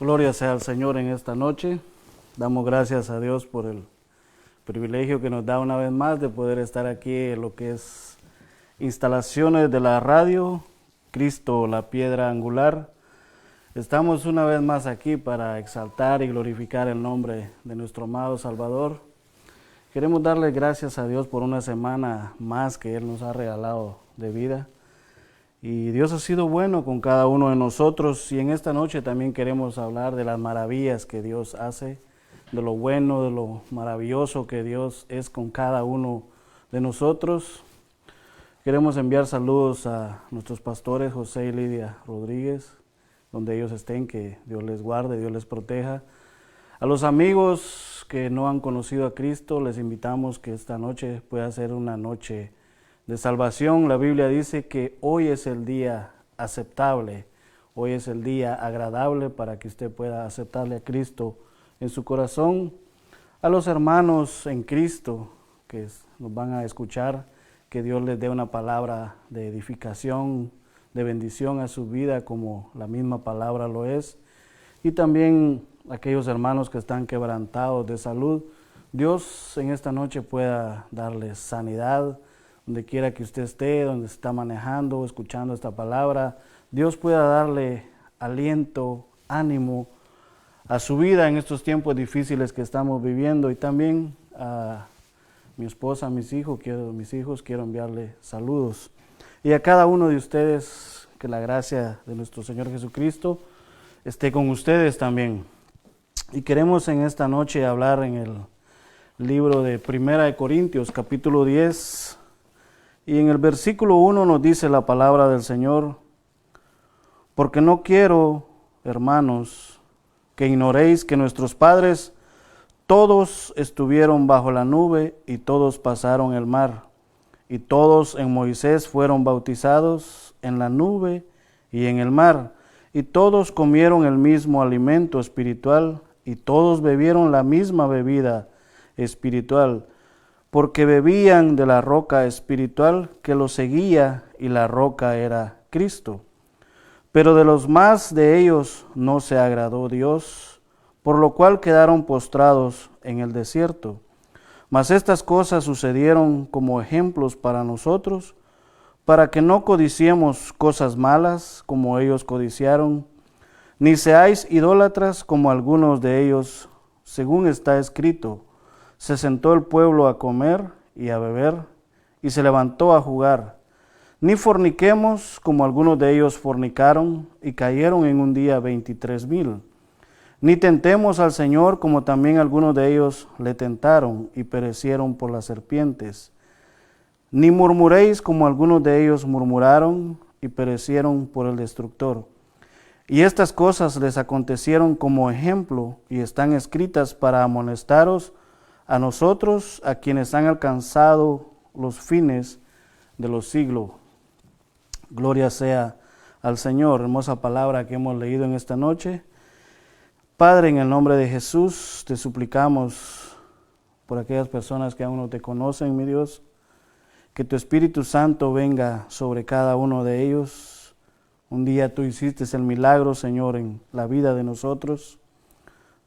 Gloria sea al Señor en esta noche. Damos gracias a Dios por el privilegio que nos da una vez más de poder estar aquí en lo que es instalaciones de la radio, Cristo, la piedra angular. Estamos una vez más aquí para exaltar y glorificar el nombre de nuestro amado Salvador. Queremos darle gracias a Dios por una semana más que Él nos ha regalado de vida. Y Dios ha sido bueno con cada uno de nosotros, y en esta noche también queremos hablar de las maravillas que Dios hace, de lo bueno, de lo maravilloso que Dios es con cada uno de nosotros. Queremos enviar saludos a nuestros pastores José y Lidia Rodríguez, donde ellos estén, que Dios les guarde, Dios les proteja. A los amigos que no han conocido a Cristo, les invitamos que esta noche pueda ser una noche de salvación. La Biblia dice que hoy es el día aceptable, hoy es el día agradable para que usted pueda aceptarle a Cristo en su corazón. A los hermanos en Cristo que nos van a escuchar, que Dios les dé una palabra de edificación, de bendición a su vida, como la misma palabra lo es. Y también aquellos hermanos que están quebrantados de salud, Dios en esta noche pueda darles sanidad. Donde quiera que usted esté, donde está manejando, escuchando esta palabra, Dios pueda darle aliento, ánimo a su vida en estos tiempos difíciles que estamos viviendo. Y también a mi esposa, a mis hijos, quiero enviarle saludos. Y a cada uno de ustedes, que la gracia de nuestro Señor Jesucristo esté con ustedes también. Y queremos en esta noche hablar en el libro de Primera de Corintios, capítulo 10, y en el versículo 1 nos dice la palabra del Señor: porque no quiero, hermanos, que ignoréis que nuestros padres todos estuvieron bajo la nube y todos pasaron el mar, y todos en Moisés fueron bautizados en la nube y en el mar, y todos comieron el mismo alimento espiritual, y todos bebieron la misma bebida espiritual, porque bebían de la roca espiritual que los seguía, y la roca era Cristo. Pero de los más de ellos no se agradó Dios, por lo cual quedaron postrados en el desierto. Mas estas cosas sucedieron como ejemplos para nosotros, para que no codiciemos cosas malas como ellos codiciaron, ni seáis idólatras como algunos de ellos, según está escrito: se sentó el pueblo a comer y a beber, y se levantó a jugar. Ni forniquemos como algunos de ellos fornicaron, y cayeron en un día 23,000. Ni tentemos al Señor como también algunos de ellos le tentaron, y perecieron por las serpientes. Ni murmuréis como algunos de ellos murmuraron, y perecieron por el destructor. Y estas cosas les acontecieron como ejemplo, y están escritas para amonestaros a nosotros, a quienes han alcanzado los fines de los siglos. Gloria sea al Señor. Hermosa palabra que hemos leído en esta noche. Padre, en el nombre de Jesús, te suplicamos por aquellas personas que aún no te conocen, mi Dios, que tu Espíritu Santo venga sobre cada uno de ellos. Un día tú hiciste el milagro, Señor, en la vida de nosotros,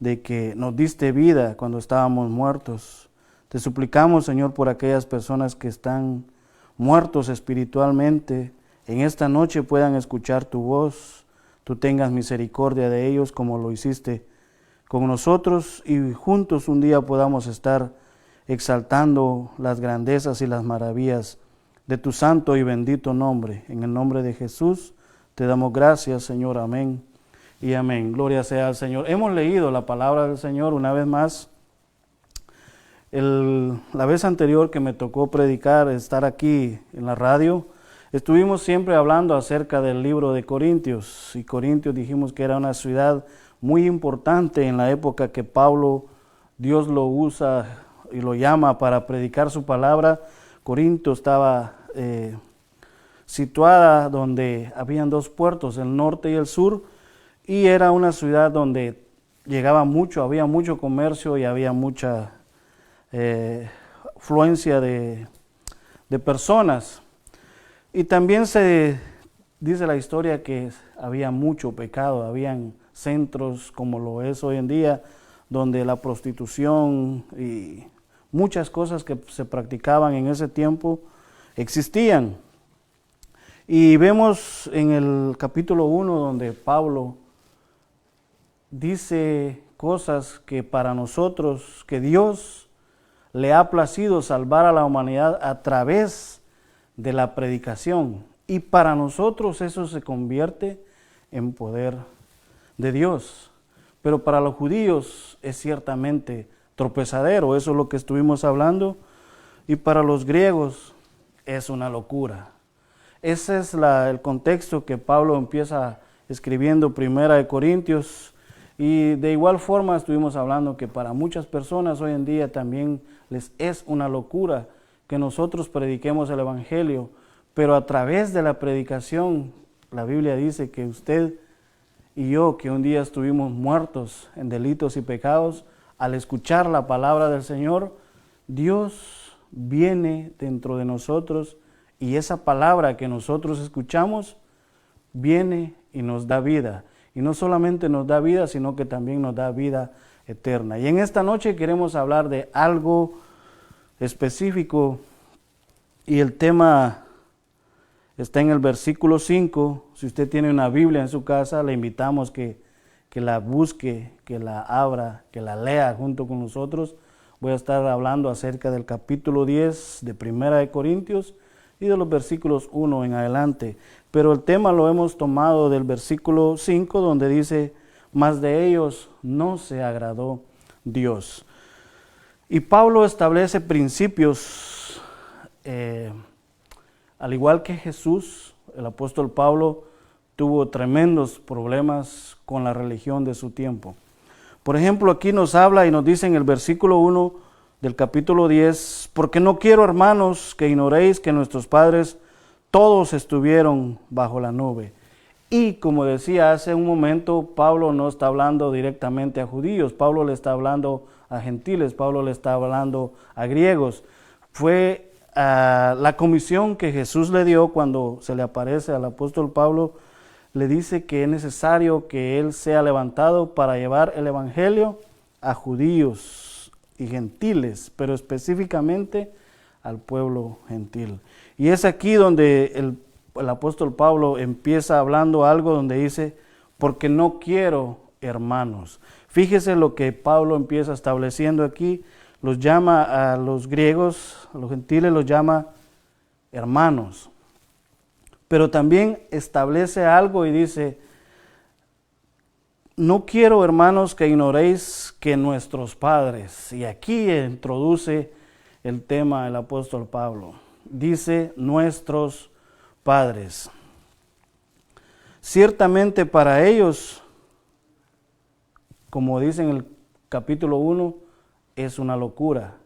de que nos diste vida cuando estábamos muertos. Te suplicamos, Señor, por aquellas personas que están muertos espiritualmente, en esta noche puedan escuchar tu voz, tú tengas misericordia de ellos como lo hiciste con nosotros, y juntos un día podamos estar exaltando las grandezas y las maravillas de tu santo y bendito nombre. En el nombre de Jesús te damos gracias, Señor. Amén y amén. Gloria sea al Señor. Hemos leído la palabra del Señor una vez más. La vez anterior que me tocó predicar, estar aquí en la radio, estuvimos siempre hablando acerca del libro de Corintios. Y Corintios dijimos que era una ciudad muy importante en la época que Pablo, Dios lo usa y lo llama para predicar su palabra. Corinto estaba situada donde habían dos puertos, el norte y el sur, y era una ciudad donde había mucho comercio y había mucha afluencia de personas. Y también se dice la historia que había mucho pecado, habían centros como lo es hoy en día, donde la prostitución y muchas cosas que se practicaban en ese tiempo existían. Y vemos en el capítulo 1 donde Pablo dice cosas que para nosotros, que Dios le ha placido salvar a la humanidad a través de la predicación. Y para nosotros eso se convierte en poder de Dios. Pero para los judíos es ciertamente tropezadero, eso es lo que estuvimos hablando. Y para los griegos es una locura. Ese es el contexto que Pablo empieza escribiendo Primera de Corintios. Y de igual forma estuvimos hablando que para muchas personas hoy en día también les es una locura que nosotros prediquemos el Evangelio, pero a través de la predicación, la Biblia dice que usted y yo, que un día estuvimos muertos en delitos y pecados, al escuchar la palabra del Señor, Dios viene dentro de nosotros y esa palabra que nosotros escuchamos viene y nos da vida. Y no solamente nos da vida, sino que también nos da vida eterna. Y en esta noche queremos hablar de algo específico y el tema está en el versículo 5. Si usted tiene una Biblia en su casa, le invitamos que la busque, que la abra, que la lea junto con nosotros. Voy a estar hablando acerca del capítulo 10 de Primera de Corintios y de los versículos 1 en adelante. Pero el tema lo hemos tomado del versículo 5, donde dice, mas de ellos no se agradó Dios. Y Pablo establece principios, al igual que Jesús, el apóstol Pablo tuvo tremendos problemas con la religión de su tiempo. Por ejemplo, aquí nos habla y nos dice en el versículo 1 del capítulo 10, porque no quiero, hermanos, que ignoréis que nuestros padres todos estuvieron bajo la nube. Y como decía hace un momento, Pablo no está hablando directamente a judíos, Pablo le está hablando a gentiles, Pablo le está hablando a griegos. Fue la comisión que Jesús le dio cuando se le aparece al apóstol Pablo, le dice que es necesario que él sea levantado para llevar el evangelio a judíos y gentiles, pero específicamente al pueblo gentil. Y es aquí donde el apóstol Pablo empieza hablando algo donde dice, porque no quiero, hermanos. Fíjese lo que Pablo empieza estableciendo aquí, los llama a los griegos, a los gentiles los llama hermanos. Pero también establece algo y dice, no quiero, hermanos, que ignoréis que nuestros padres, y aquí introduce el tema del apóstol Pablo, dice nuestros padres. Ciertamente para ellos, como dice en el capítulo 1, es una locura,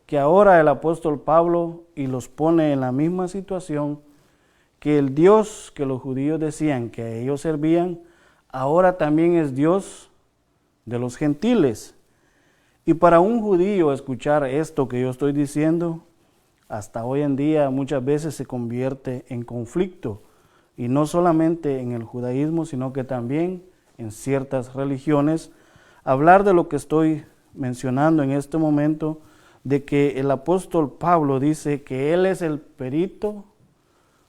que ahora el apóstol Pablo y los pone en la misma situación, que el Dios que los judíos decían que ellos servían, ahora también es Dios de los gentiles. Y para un judío escuchar esto que yo estoy diciendo, hasta hoy en día muchas veces se convierte en conflicto, y no solamente en el judaísmo, sino que también en ciertas religiones. Hablar de lo que estoy mencionando en este momento, de que el apóstol Pablo dice que él es el perito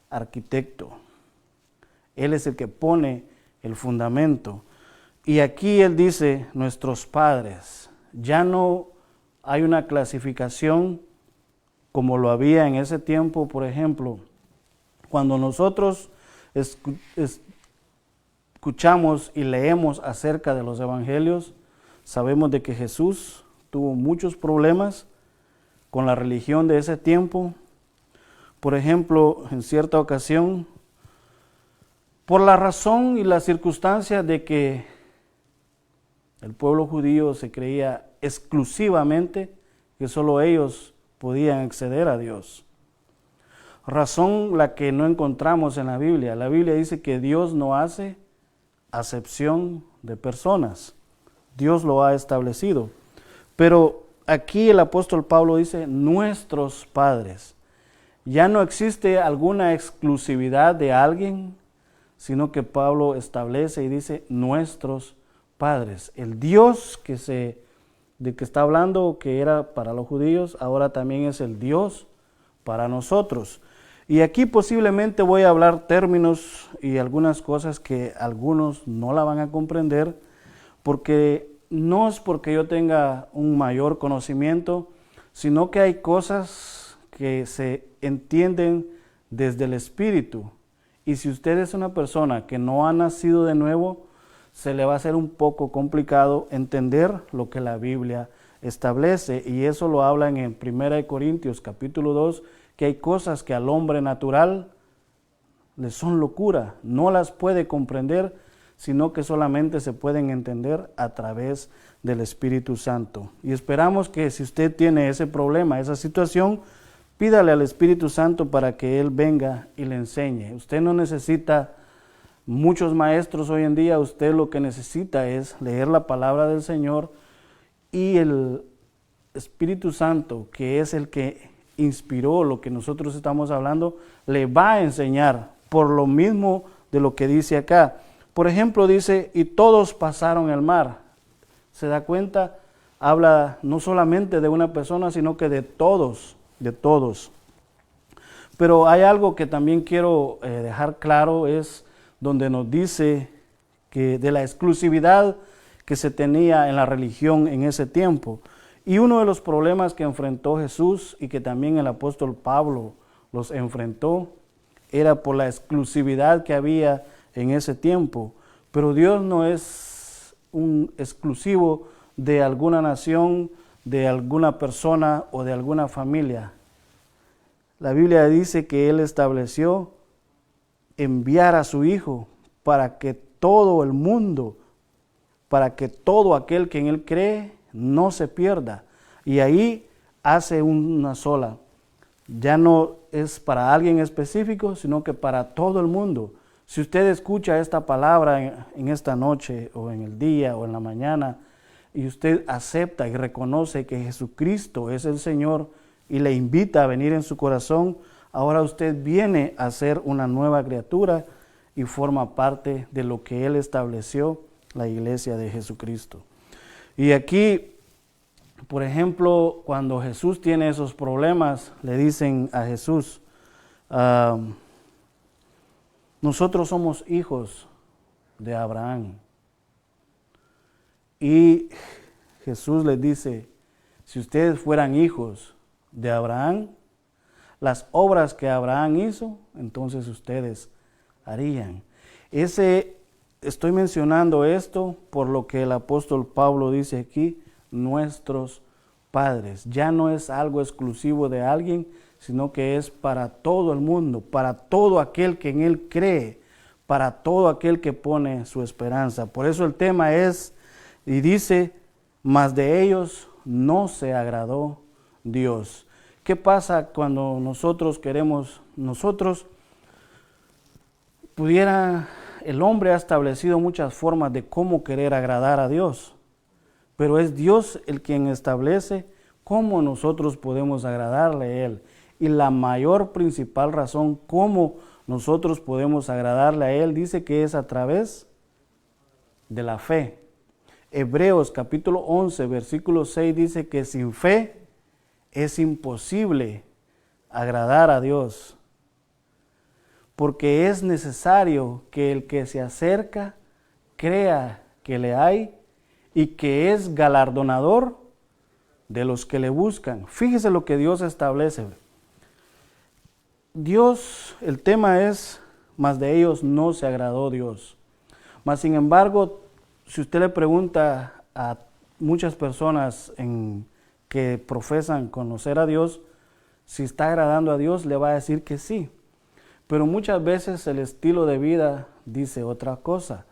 arquitecto, él es el que pone el fundamento. Y aquí él dice nuestros padres. Ya no hay una clasificación como lo había en ese tiempo. Por ejemplo, cuando nosotros escuchamos y leemos acerca de los evangelios, sabemos de que Jesús tuvo muchos problemas con la religión de ese tiempo. Por ejemplo, en cierta ocasión, por la razón y la circunstancia de que el pueblo judío se creía exclusivamente que solo ellos podían acceder a Dios. Razón la que no encontramos en la Biblia. La Biblia dice que Dios no hace acepción de personas. Dios lo ha establecido. Pero aquí el apóstol Pablo dice nuestros padres. Ya no existe alguna exclusividad de alguien, sino que Pablo establece y dice nuestros padres. El Dios de que está hablando, que era para los judíos, ahora también es el Dios para nosotros. Y aquí posiblemente voy a hablar términos y algunas cosas que algunos no la van a comprender, porque no es porque yo tenga un mayor conocimiento, sino que hay cosas que se entienden desde el Espíritu. Y si usted es una persona que no ha nacido de nuevo, se le va a hacer un poco complicado entender lo que la Biblia establece. Y eso lo hablan en 1 Corintios capítulo 2, que hay cosas que al hombre natural le son locura, no las puede comprender, sino que solamente se pueden entender a través del Espíritu Santo. Y esperamos que si usted tiene ese problema, esa situación, pídale al Espíritu Santo para que Él venga y le enseñe. Usted no necesita muchos maestros hoy en día, usted lo que necesita es leer la palabra del Señor, y el Espíritu Santo, que es el que inspiró lo que nosotros estamos hablando, le va a enseñar por lo mismo de lo que dice acá. Por ejemplo, dice, y todos pasaron el mar. ¿Se da cuenta? Habla no solamente de una persona, sino que de todos, de todos. Pero hay algo que también quiero dejar claro, es donde nos dice que de la exclusividad que se tenía en la religión en ese tiempo. Y uno de los problemas que enfrentó Jesús y que también el apóstol Pablo los enfrentó, era por la exclusividad que había en ese tiempo. Pero Dios no es un exclusivo de alguna nación, de alguna persona o de alguna familia. La Biblia dice que Él estableció enviar a su Hijo para que todo el mundo, para que todo aquel que en Él cree no se pierda. Y ahí hace una sola. Ya no es para alguien específico, sino que para todo el mundo. Si usted escucha esta palabra en esta noche o en el día o en la mañana, y usted acepta y reconoce que Jesucristo es el Señor y le invita a venir en su corazón, ahora usted viene a ser una nueva criatura y forma parte de lo que Él estableció, la iglesia de Jesucristo. Y aquí, por ejemplo, cuando Jesús tiene esos problemas, le dicen a Jesús, nosotros somos hijos de Abraham. Y Jesús les dice, si ustedes fueran hijos de Abraham, las obras que Abraham hizo, entonces ustedes harían. Estoy mencionando esto por lo que el apóstol Pablo dice aquí, nuestros padres. Ya no es algo exclusivo de alguien, sino que es para todo el mundo, para todo aquel que en Él cree, para todo aquel que pone su esperanza. Por eso el tema es, y dice, mas de ellos no se agradó Dios. ¿Qué pasa cuando nosotros el hombre ha establecido muchas formas de cómo querer agradar a Dios, pero es Dios el quien establece cómo nosotros podemos agradarle a Él. Y la mayor principal razón cómo nosotros podemos agradarle a Él, dice que es a través de la fe. Hebreos capítulo 11, versículo 6 dice que sin fe es imposible agradar a Dios, porque es necesario que el que se acerca crea que le hay y que es galardonador de los que le buscan. Fíjese lo que Dios establece. Dios, el tema es, mas de ellos no se agradó Dios. Mas sin embargo, si usted le pregunta a muchas personas que profesan conocer a Dios, si está agradando a Dios, le va a decir que sí. Pero muchas veces el estilo de vida dice otra cosa.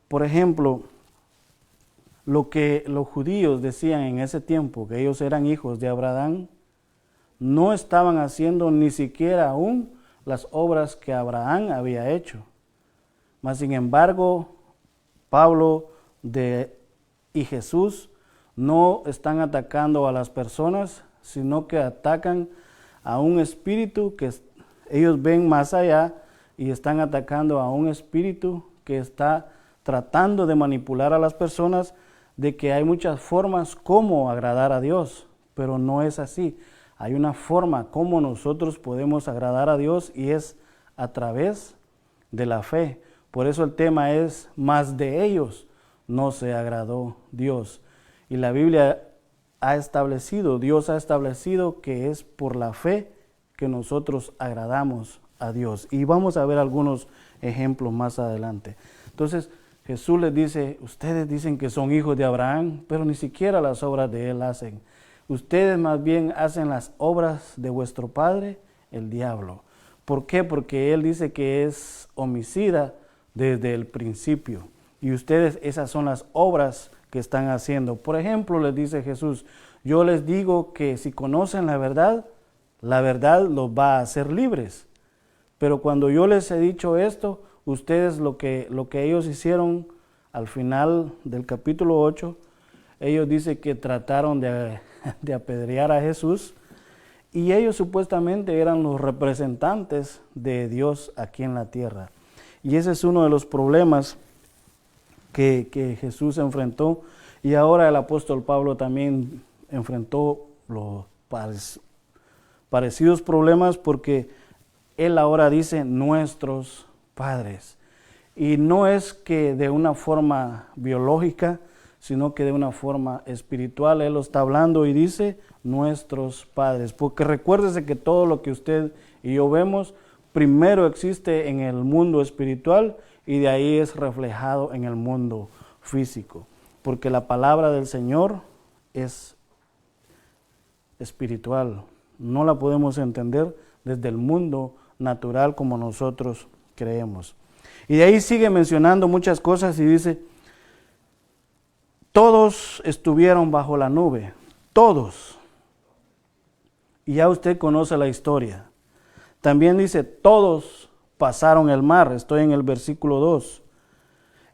Por ejemplo, lo que los judíos decían en ese tiempo, que ellos eran hijos de Abraham, no estaban haciendo ni siquiera aún las obras que Abraham había hecho. Mas sin embargo, Pablo y Jesús no están atacando a las personas, sino que atacan a un espíritu que ellos ven más allá y están atacando a un espíritu que está tratando de manipular a las personas de que hay muchas formas como agradar a Dios, pero no es así. Hay una forma como nosotros podemos agradar a Dios y es a través de la fe. Por eso el tema es, más de ellos no se agradó Dios. Y la Biblia Dios ha establecido que es por la fe que nosotros agradamos a Dios. Y vamos a ver algunos ejemplos más adelante. Entonces, Jesús les dice, ustedes dicen que son hijos de Abraham, pero ni siquiera las obras de él hacen. Ustedes más bien hacen las obras de vuestro padre, el diablo. ¿Por qué? Porque él dice que es homicida desde el principio. Y ustedes, esas son las obras que están haciendo. Por ejemplo, les dice Jesús, yo les digo que si conocen la verdad los va a hacer libres. Pero cuando yo les he dicho esto, ustedes lo que ellos hicieron al final del capítulo 8, ellos dicen que trataron de apedrear a Jesús y ellos supuestamente eran los representantes de Dios aquí en la tierra. Y ese es uno de los problemas que Jesús enfrentó, y ahora el apóstol Pablo también enfrentó los parecidos problemas, porque él ahora dice nuestros padres. Y no es que de una forma biológica, sino que de una forma espiritual. Él lo está hablando y dice nuestros padres. Porque recuérdese que todo lo que usted y yo vemos, primero existe en el mundo espiritual y de ahí es reflejado en el mundo físico. Porque la palabra del Señor es espiritual. No la podemos entender desde el mundo natural como nosotros creemos. Y de ahí sigue mencionando muchas cosas y dice, todos estuvieron bajo la nube, todos. Y ya usted conoce la historia. También dice, todos pasaron el mar, estoy en el versículo 2.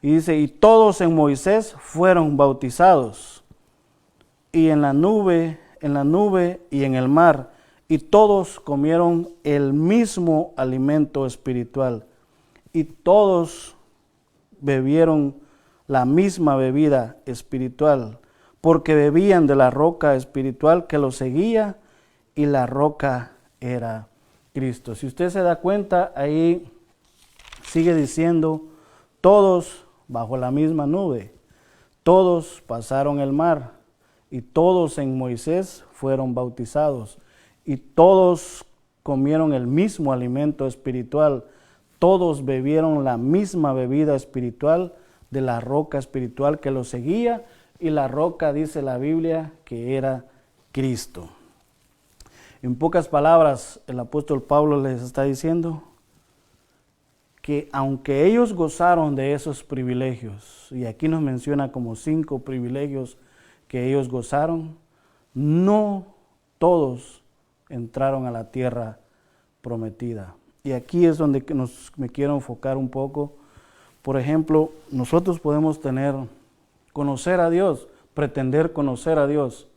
Y dice, y todos en Moisés fueron bautizados, y en la nube y en el mar, y todos comieron el mismo alimento espiritual, y todos bebieron la misma bebida espiritual, porque bebían de la roca espiritual que los seguía, y la roca era Cristo. Si usted se da cuenta, ahí sigue diciendo, todos bajo la misma nube, todos pasaron el mar, y todos en Moisés fueron bautizados, y todos comieron el mismo alimento espiritual, todos bebieron la misma bebida espiritual de la roca espiritual que los seguía, y la roca, dice la Biblia, que era Cristo. En pocas palabras, el apóstol Pablo les está diciendo que aunque ellos gozaron de esos privilegios, y aquí nos menciona como 5 privilegios que ellos gozaron, no todos entraron a la tierra prometida. Y aquí es donde me quiero enfocar un poco. Por ejemplo, nosotros podemos conocer a Dios, pretender conocer a Dios,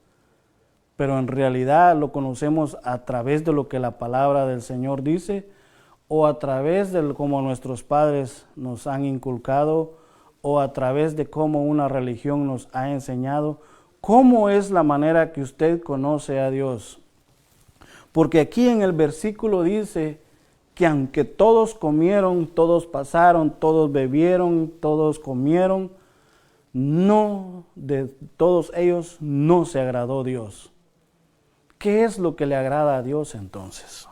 pero en realidad lo conocemos a través de lo que la palabra del Señor dice, o a través de cómo nuestros padres nos han inculcado, o a través de cómo una religión nos ha enseñado. ¿Cómo es la manera que usted conoce a Dios? Porque aquí en el versículo dice que aunque todos comieron, todos pasaron, todos bebieron, todos comieron, no de todos ellos no se agradó Dios. ¿Qué es lo que le agrada a Dios entonces?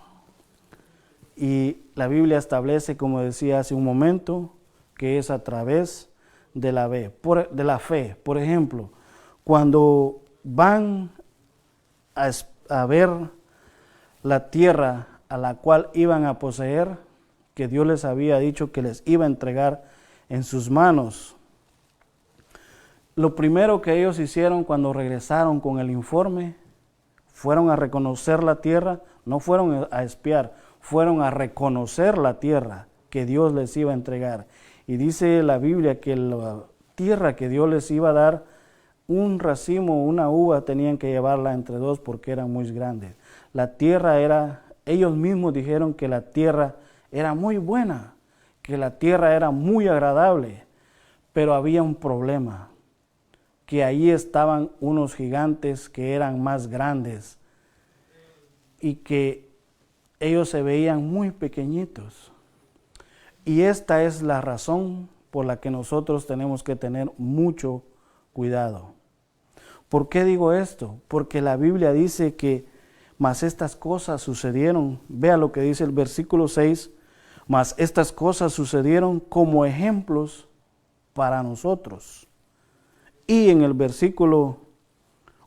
Y la Biblia establece, como decía hace un momento, que es a través de la fe. Por ejemplo, cuando van a ver la tierra a la cual iban a poseer, que Dios les había dicho que les iba a entregar en sus manos, lo primero que ellos hicieron cuando regresaron con el informe, fueron a reconocer la tierra, no fueron a espiar, fueron a reconocer la tierra que Dios les iba a entregar. Y dice la Biblia que la tierra que Dios les iba a dar, un racimo, una uva, tenían que llevarla entre 2 porque eran muy grandes. La tierra ellos mismos dijeron que la tierra era muy buena. que la tierra era muy agradable, pero había un problema, que ahí estaban unos gigantes que eran más grandes y que ellos se veían muy pequeñitos. Y esta es la razón por la que nosotros tenemos que tener mucho cuidado. ¿Por qué digo esto? Porque la Biblia dice que mas estas cosas sucedieron. Vea lo que dice el versículo 6. Mas estas cosas sucedieron como ejemplos para nosotros. Y en el versículo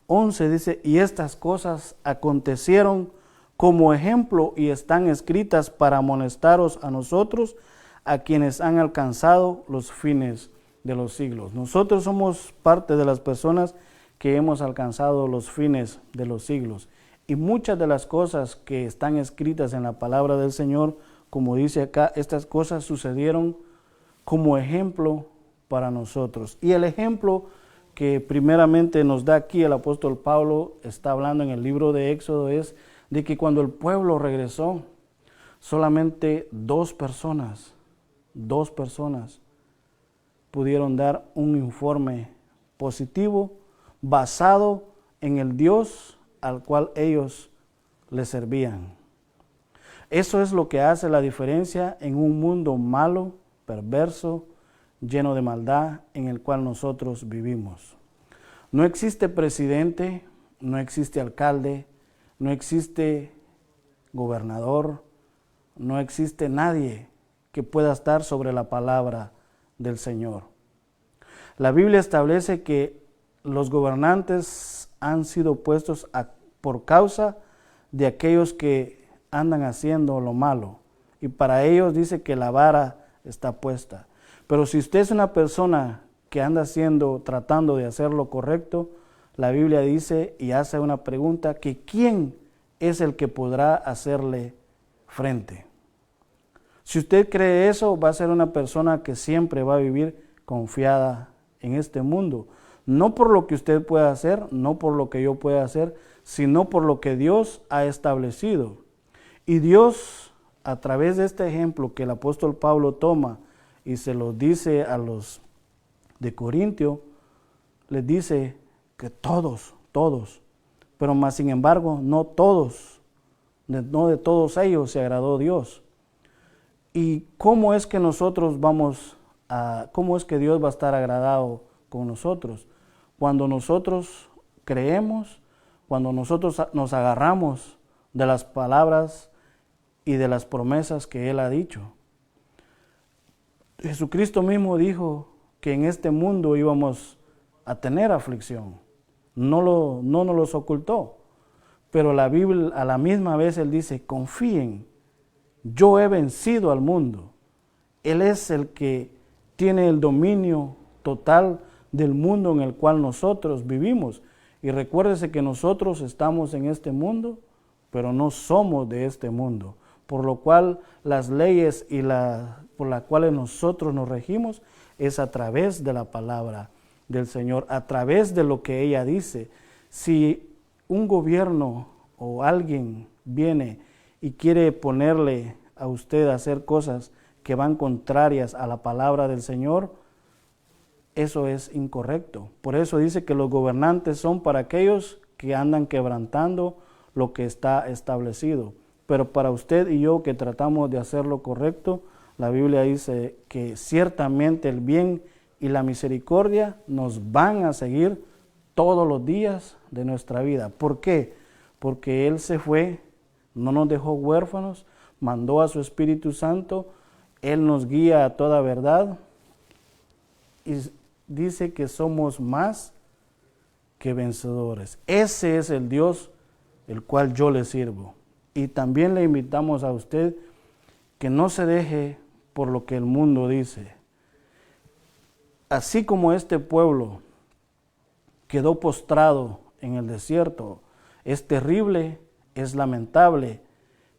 11 dice, y estas cosas acontecieron como ejemplo y están escritas para amonestaros a nosotros, a quienes han alcanzado los fines de los siglos. Nosotros somos parte de las personas que hemos alcanzado los fines de los siglos. Y muchas de las cosas que están escritas en la palabra del Señor, como dice acá, estas cosas sucedieron como ejemplo para nosotros. Y el ejemplo que primeramente nos da aquí el apóstol Pablo, está hablando en el libro de Éxodo, es de que cuando el pueblo regresó, solamente dos personas pudieron dar un informe positivo basado en el Dios al cual ellos le servían. Eso es lo que hace la diferencia en un mundo malo, perverso, lleno de maldad en el cual nosotros vivimos. No existe presidente, no existe alcalde, no existe gobernador, no existe nadie que pueda estar sobre la palabra del Señor. La Biblia establece que los gobernantes han sido puestos por causa de aquellos que andan haciendo lo malo. Y para ellos dice que la vara está puesta. Pero si usted es una persona que anda tratando de hacer lo correcto, la Biblia dice y hace una pregunta, que ¿quién es el que podrá hacerle frente? Si usted cree eso, va a ser una persona que siempre va a vivir confiada en este mundo. No por lo que usted pueda hacer, no por lo que yo pueda hacer, sino por lo que Dios ha establecido. Y Dios, a través de este ejemplo que el apóstol Pablo toma y se lo dice a los de Corintio, les dice que todos, pero más sin embargo, no de todos ellos se agradó Dios. ¿Y cómo es que cómo es que Dios va a estar agradado con nosotros? Cuando nosotros creemos, cuando nosotros nos agarramos de las palabras y de las promesas que Él ha dicho. Jesucristo mismo dijo que en este mundo íbamos a tener aflicción. No nos los ocultó. Pero la Biblia a la misma vez Él dice, confíen, yo he vencido al mundo. Él es el que tiene el dominio total del mundo en el cual nosotros vivimos. Y recuérdese que nosotros estamos en este mundo, pero no somos de este mundo. Por lo cual las leyes por las cuales nosotros nos regimos es a través de la palabra del Señor, a través de lo que ella dice. Si un gobierno o alguien viene y quiere ponerle a usted a hacer cosas que van contrarias a la palabra del Señor, eso es incorrecto. Por eso dice que los gobernantes son para aquellos que andan quebrantando lo que está establecido. Pero para usted y yo que tratamos de hacer lo correcto, la Biblia dice que ciertamente el bien y la misericordia nos van a seguir todos los días de nuestra vida. ¿Por qué? Porque Él se fue, no nos dejó huérfanos, mandó a su Espíritu Santo, Él nos guía a toda verdad y dice que somos más que vencedores. Ese es el Dios el cual yo le sirvo. Y también le invitamos a usted que no se deje por lo que el mundo dice. Así como este pueblo quedó postrado en el desierto, es terrible, es lamentable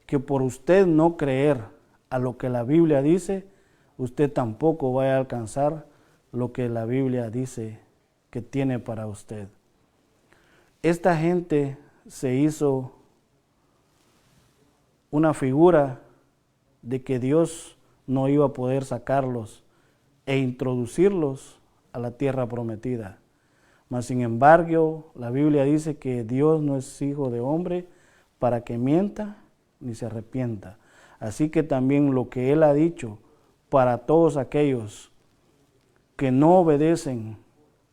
que por usted no creer a lo que la Biblia dice, usted tampoco vaya a alcanzar lo que la Biblia dice que tiene para usted. Esta gente se hizo una figura de que Dios no iba a poder sacarlos e introducirlos a la tierra prometida. Mas sin embargo, la Biblia dice que Dios no es hijo de hombre para que mienta ni se arrepienta. Así que también lo que Él ha dicho para todos aquellos que no obedecen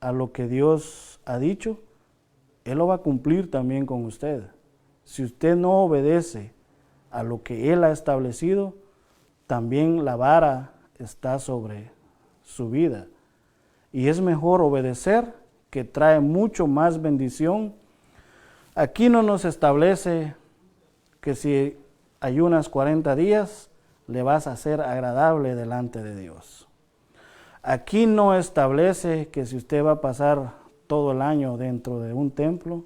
a lo que Dios ha dicho, Él lo va a cumplir también con usted. Si usted no obedece a lo que Él ha establecido, también la vara está sobre su vida. Y es mejor obedecer, que trae mucho más bendición. Aquí no nos establece que si ayunas 40 días, le vas a ser agradable delante de Dios. Aquí no establece que si usted va a pasar todo el año dentro de un templo,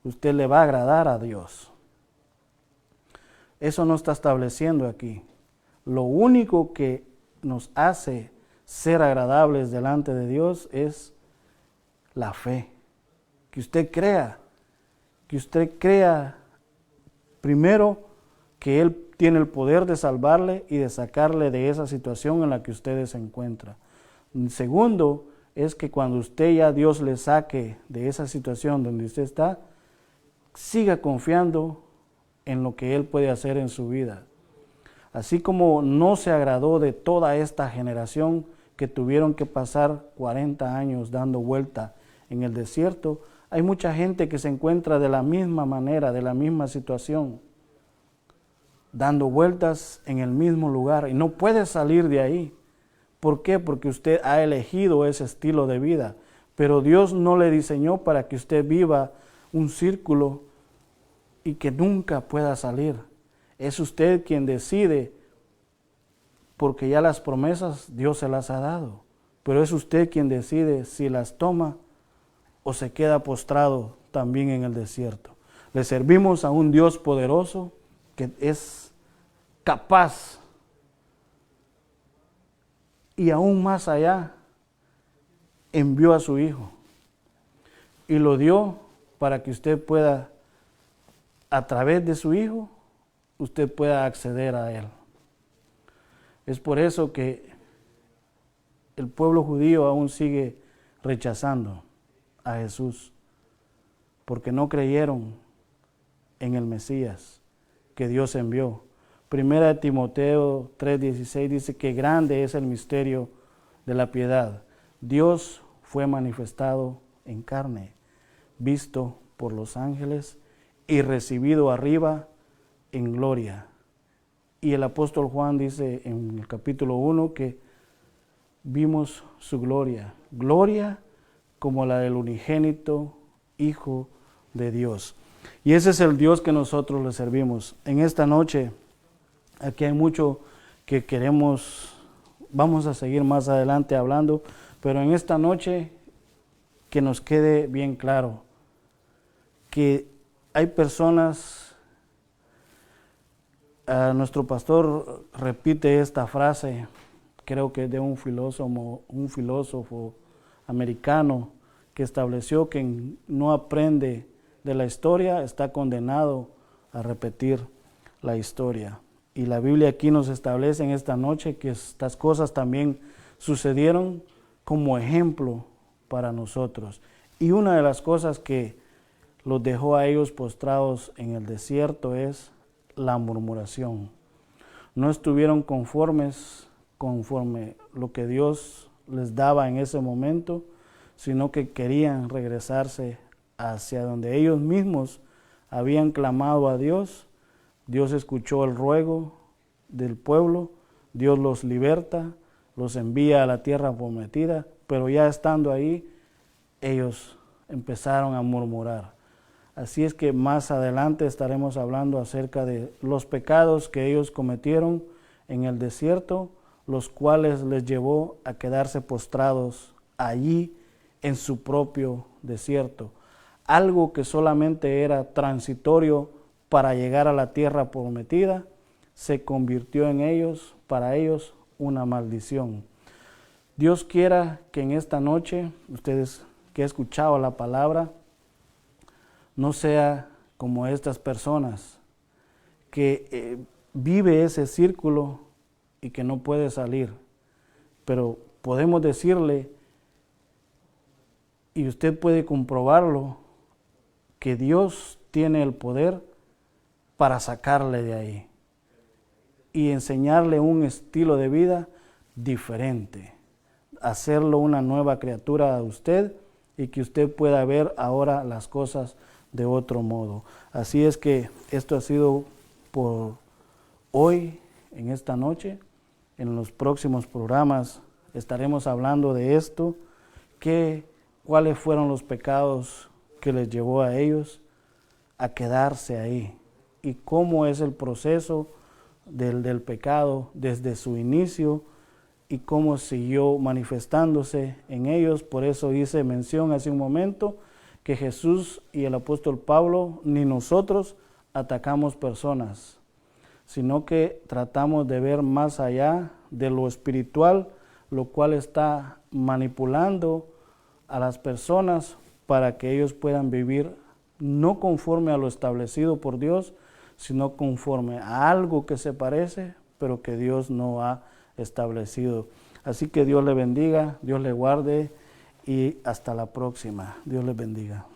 usted le va a agradar a Dios. Eso no está estableciendo aquí. Lo único que nos hace ser agradables delante de Dios es la fe. Que usted crea primero que Él tiene el poder de salvarle y de sacarle de esa situación en la que usted se encuentra. Segundo, es que cuando usted ya Dios le saque de esa situación donde usted está, siga confiando en lo que Él puede hacer en su vida. Así como no se agradó de toda esta generación que tuvieron que pasar 40 años dando vuelta en el desierto, hay mucha gente que se encuentra de la misma manera, de la misma situación, dando vueltas en el mismo lugar y no puede salir de ahí. ¿Por qué? Porque usted ha elegido ese estilo de vida, pero Dios no le diseñó para que usted viva un círculo y que nunca pueda salir. Es usted quien decide, porque ya las promesas Dios se las ha dado, pero es usted quien decide si las toma o se queda postrado también en el desierto. Le servimos a un Dios poderoso que es capaz y aún más allá envió a su Hijo y lo dio para que usted pueda, a través de su Hijo, usted pueda acceder a Él. Es por eso que el pueblo judío aún sigue rechazando a Jesús, porque no creyeron en el Mesías que Dios envió. Primera de Timoteo 3:16 dice que grande es el misterio de la piedad. Dios fue manifestado en carne, visto por los ángeles y recibido arriba en gloria. Y el apóstol Juan dice en el capítulo 1 que vimos su gloria, gloria como la del unigénito Hijo de Dios. Y ese es el Dios que nosotros le servimos. En esta noche, aquí hay mucho que vamos a seguir más adelante hablando, pero en esta noche que nos quede bien claro que hay personas, nuestro pastor repite esta frase, creo que es de un filósofo americano que estableció que quien no aprende de la historia está condenado a repetir la historia. Y la Biblia aquí nos establece en esta noche que estas cosas también sucedieron como ejemplo para nosotros. Y una de las cosas que los dejó a ellos postrados en el desierto es la murmuración. No estuvieron conforme lo que Dios les daba en ese momento, sino que querían regresarse hacia donde ellos mismos habían clamado a Dios. Dios escuchó el ruego del pueblo, Dios los liberta, los envía a la tierra prometida, pero ya estando ahí, ellos empezaron a murmurar. Así es que más adelante estaremos hablando acerca de los pecados que ellos cometieron en el desierto, los cuales les llevó a quedarse postrados allí en su propio desierto. Algo que solamente era transitorio para llegar a la tierra prometida, se convirtió en ellos, para ellos, una maldición. Dios quiera que en esta noche, ustedes que han escuchado la palabra, no sea como estas personas que vive ese círculo y que no puede salir. Pero podemos decirle, y usted puede comprobarlo, que Dios tiene el poder para sacarle de ahí y enseñarle un estilo de vida diferente, hacerlo una nueva criatura a usted y que usted pueda ver ahora las cosas de otro modo. Así es que esto ha sido por hoy, en esta noche. En los próximos programas estaremos hablando de esto, cuáles fueron los pecados que les llevó a ellos a quedarse ahí y cómo es el proceso del pecado desde su inicio y cómo siguió manifestándose en ellos. Por eso hice mención hace un momento que Jesús y el apóstol Pablo, ni nosotros atacamos personas, sino que tratamos de ver más allá de lo espiritual, lo cual está manipulando a las personas para que ellos puedan vivir no conforme a lo establecido por Dios, sino conforme a algo que se parece, pero que Dios no ha establecido. Así que Dios le bendiga, Dios le guarde y hasta la próxima. Dios les bendiga.